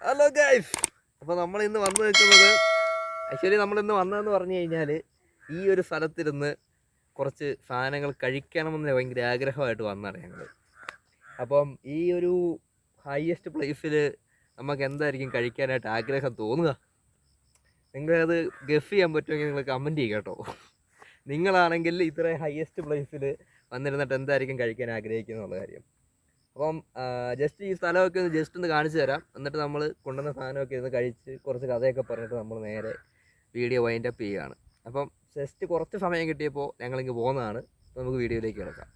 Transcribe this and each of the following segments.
Hello guys, അപ്പോൾ നമ്മളിന്ന് വന്നു നിൽക്കുന്നത് ആക്ച്വലി നമ്മളിന്ന് വന്നതെന്ന് പറഞ്ഞു കഴിഞ്ഞാൽ ഈ ഒരു സ്ഥലത്തിരുന്ന് കുറച്ച് സാധനങ്ങൾ കഴിക്കണമെന്ന് ഭയങ്കര ആഗ്രഹമായിട്ട് വന്നതാണ് ഞങ്ങൾ. അപ്പം ഈ ഒരു ഹയസ്റ്റ് പ്ലേസിൽ നമുക്ക് എന്തായിരിക്കും കഴിക്കാനായിട്ട് ആഗ്രഹം തോന്നുക? നിങ്ങളത് ഗസ് ചെയ്യാൻ പറ്റുമെങ്കിൽ നിങ്ങൾ കമൻറ്റ് ചെയ്യുക കേട്ടോ. നിങ്ങളാണെങ്കിൽ ഇത്രയും ഹയസ്റ്റ് പ്ലേസിൽ വന്നിരുന്നിട്ട് എന്തായിരിക്കും കഴിക്കാൻ ആഗ്രഹിക്കുന്നുള്ള കാര്യം. അപ്പം ജസ്റ്റ് ഈ സ്ഥലമൊക്കെ ഒന്ന് ജസ്റ്റ് ഒന്ന് കാണിച്ചു തരാം. എന്നിട്ട് നമ്മൾ കൊണ്ടുവന്ന സാധനമൊക്കെ ഇരുന്ന് കഴിച്ച് കുറച്ച് കഥയൊക്കെ പറഞ്ഞിട്ട് നമ്മൾ നേരെ വീഡിയോ വൈൻഡപ്പ് ചെയ്യുകയാണ്. അപ്പം ജസ്റ്റ് കുറച്ച് സമയം കിട്ടിയപ്പോൾ ഞങ്ങളിങ്ങ് പോകുന്നതാണ്. നമുക്ക് വീഡിയോയിലേക്ക് കിടക്കാം.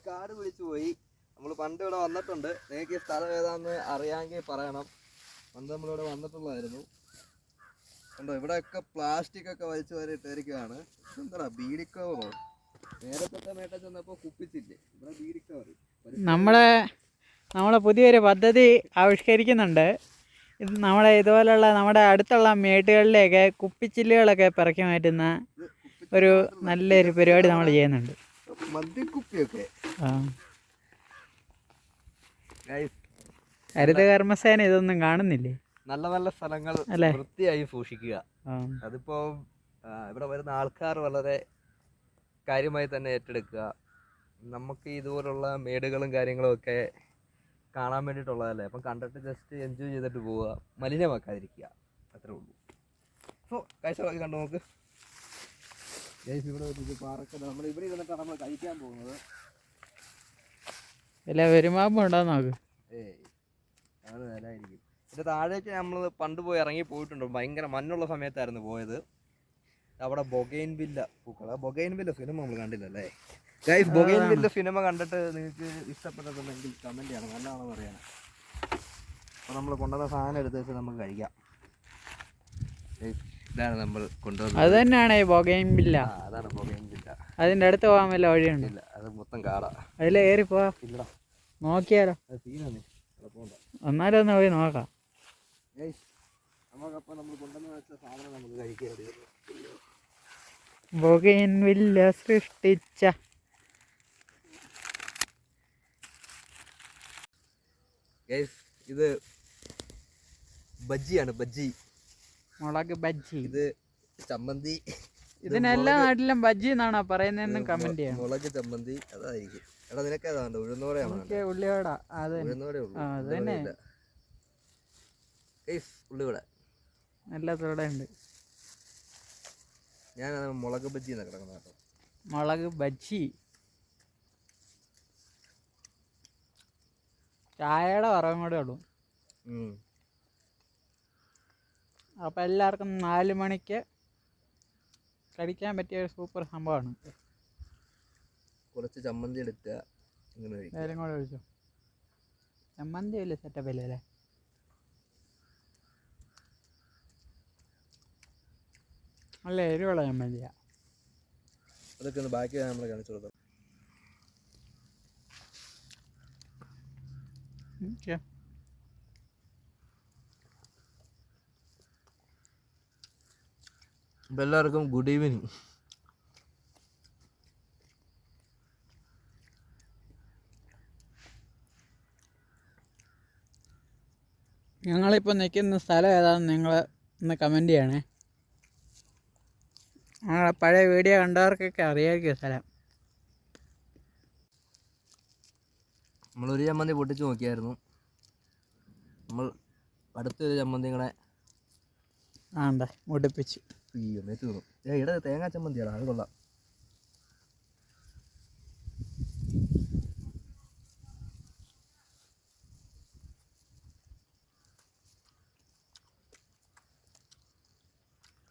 കാട് വിളിച്ചു പോയി. നമ്മൾ പണ്ട് ഇവിടെ വന്നിട്ടുണ്ട്. നിങ്ങൾക്ക് ഈ സ്ഥലം ഏതാണെന്ന് അറിയാമെങ്കിൽ പറയണം. പണ്ട് നമ്മളിവിടെ വന്നിട്ടുള്ളതായിരുന്നു. കണ്ടോ, ഇവിടെയൊക്കെ പ്ലാസ്റ്റിക് ഒക്കെ വലിച്ചു വരെ ഇട്ടിരിക്കുകയാണ്. എന്താ ബീഡിക്കവറോ? നേരത്തെ ചെന്നപ്പോൾ കുപ്പിച്ചില്ലേ, ഇവിടെ ബീഡിക്കവർ. നമ്മളെ പുതിയൊരു പദ്ധതി ആവിഷ്കരിക്കുന്നുണ്ട്. ഇത് ഇതുപോലുള്ള നമ്മുടെ അടുത്തുള്ള മേട്ടുകളിലേക്ക് കുപ്പിച്ചില്ലുകളൊക്കെ പിറക്കി മാറ്റുന്ന ഒരു നല്ലൊരു പരിപാടി നമ്മൾ ചെയ്യുന്നുണ്ട്. മദ്യക്കുപ്പിയൊക്കെ ഹരിത കർമ്മസേന ഇതൊന്നും കാണുന്നില്ലേ? നല്ല നല്ല സ്ഥലങ്ങൾ വൃത്തിയായി സൂക്ഷിക്കുക. അതിപ്പോ ഇവിടെ വരുന്ന ആൾക്കാർ വളരെ കാര്യമായി തന്നെ ഏറ്റെടുക്കുക. നമുക്ക് ഇതുപോലുള്ള മേടുകളും കാര്യങ്ങളും ഒക്കെ കാണാൻ വേണ്ടിയിട്ടുള്ളതല്ലേ. അപ്പം കണ്ടിട്ട് ജസ്റ്റ് എൻജോയ് ചെയ്തിട്ട് പോവുക, മലിനമാക്കാതിരിക്കുക, അത്രേ ഉള്ളൂ. സോ കാഴ്ചകളൊക്കെ കണ്ടു നോക്ക്. ഇവിടെ ഒരു പാറക്കട, നമ്മൾ ഇവിടെ ഇരുന്നിട്ടാണ് നമ്മൾ കഴിക്കാൻ പോകുന്നത്. വരുമാകുമ്പോൾ ഉണ്ടാകും നോക്ക്. അത് വിലയായിരിക്കും. ഇതിൻ്റെ താഴേക്ക് നമ്മൾ പണ്ട് പോയി ഇറങ്ങി പോയിട്ടുണ്ട്. ഭയങ്കര മഞ്ഞുള്ള സമയത്തായിരുന്നു പോയത്. അവിടെ ബൊഗൈൻവില്ല പൂക്കൾ. ബൊഗൈൻവില്ല സിനിമ നമ്മൾ കണ്ടില്ലല്ലേ ഗൈസ്? ബൊഗൈൻവില്ല സിനിമ കണ്ടിട്ട് നിങ്ങൾക്ക് ഇഷ്ടപ്പെട്ടിട്ടുണ്ടെങ്കിൽ കമൻറ്റ് ചെയ്യണം, നല്ലതാണെന്ന് അറിയാൻ. അപ്പോൾ നമ്മൾ കൊണ്ടുവന്ന സാധനം എടുത്ത് വെച്ച് നമുക്ക് കഴിക്കാം. ഇതാണ് നമ്മൾ കൊണ്ടുവന്നത്. അത് തന്നെയാണ് ഈ ബൊഗൈൻവില്ല. അതാണ് ബൊഗൈൻവില്ല. അതിൻ്റെ അടുത്ത് പോകാൻ വല്ല വഴിയുണ്ട്? ഇല്ല, അത് മൊത്തം കാടാ. അതിൽ കയറി പോവാ. ഇല്ലടാ, നോക്കിയാലോ? അത് സീനാണ്. പോകണ്ട, എന്നാലും ഒന്ന് പോയി നോക്കാം. നമുക്കപ്പോൾ നമ്മൾ കൊണ്ടുവന്ന് വെച്ച സാധനം നമുക്ക് കഴിക്കാൻ. ബൊഗൈൻവില്ല സൃഷ്ടിച്ച ഇത് ബജ്ജിയാണ്, ബജ്ജി, മുളക് ബജ്ജി. ഇത് ചമ്മന്തി. ഇതിനെല്ലാ നാട്ടിലും ബജ്ജി എന്നാണോ പറയുന്നതെന്നും കമന്റ് ചെയ്യണം. മുളക് ചമ്മന്തി അതായിരിക്കും. എടാ നിനക്ക് ഏതാണ്ട് ഉഴുന്നോടെയാണോ? ഉള്ളിവട. ഉഴുന്നോടെ ഉള്ളു. അത് തന്നെ ഉള്ളിവട നല്ല ഉണ്ട്. ഞാനത് മുളക് ബജ്ജി എന്നൊക്കെ കിടക്കുന്ന കേട്ടോ. മുളക് ബജ്ജി ചായയുടെ വറവും കൂടെ ഉള്ളൂ. അപ്പം എല്ലാവർക്കും 4 മണിക്ക് കഴിക്കാൻ പറ്റിയ ഒരു സൂപ്പർ സംഭവമാണ്. കുറച്ച് ചമ്മന്തി എടുക്കുക, നേരം കൂടെ ഒഴിച്ചു. ചമ്മന്തി വലിയ സെറ്റപ്പ് ഇല്ലേ അല്ലേ? നല്ല എരിവുള്ള ചമ്മന്തിയാ. അതൊക്കെ ഒന്ന് ബാക്കി നമ്മൾ കാണിച്ചു കൊടുക്കാം. എല്ലാവർക്കും ഗുഡ് ഈവനിങ്. ഞങ്ങളിപ്പോൾ നിൽക്കുന്ന സ്ഥലം ഏതാണെന്ന് നിങ്ങൾ ഒന്ന് കമൻറ്റ് ചെയ്യണേ. പഴയ വീഡിയോ കണ്ടവർക്കൊക്കെ അറിയാമായിരിക്കും സ്ഥലം. നമ്മളൊരു ചമ്മന്തി പൊട്ടിച്ച് നോക്കിയായിരുന്നു. നമ്മൾ അടുത്തൊരു ചമ്മന്തി കൂടെ മുടിപ്പിച്ച് തീർന്നു. ഇവിടെ തേങ്ങാ ചമ്മന്തിയാണ്, അത് കൊള്ളാം.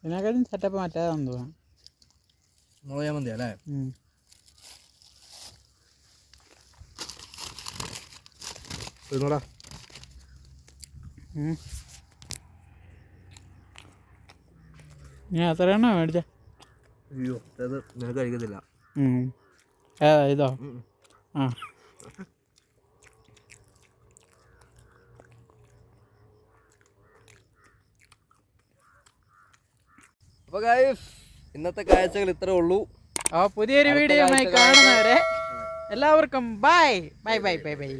ഇതിനെക്കാളും സെറ്റപ്പ് മറ്റേതാണെന്ന് തോന്നുന്നു. മുളക് ചമ്മന്തി അല്ലേ? ഇരുന്നോടാ. ഞാൻ എത്ര എണ്ണ മേടിച്ച? അയ്യോ, അത് നിനക്ക് കഴിക്കത്തില്ല. ഇതോ? ആ അപ്പോൾ ഗൈസ്, ഇന്നത്തെ കാഴ്ചകൾ ഇത്രേ ഉള്ളൂ. പുതിയൊരു വീഡിയോ കാണുന്നവരെ എല്ലാവർക്കും bye bye bye bye bye.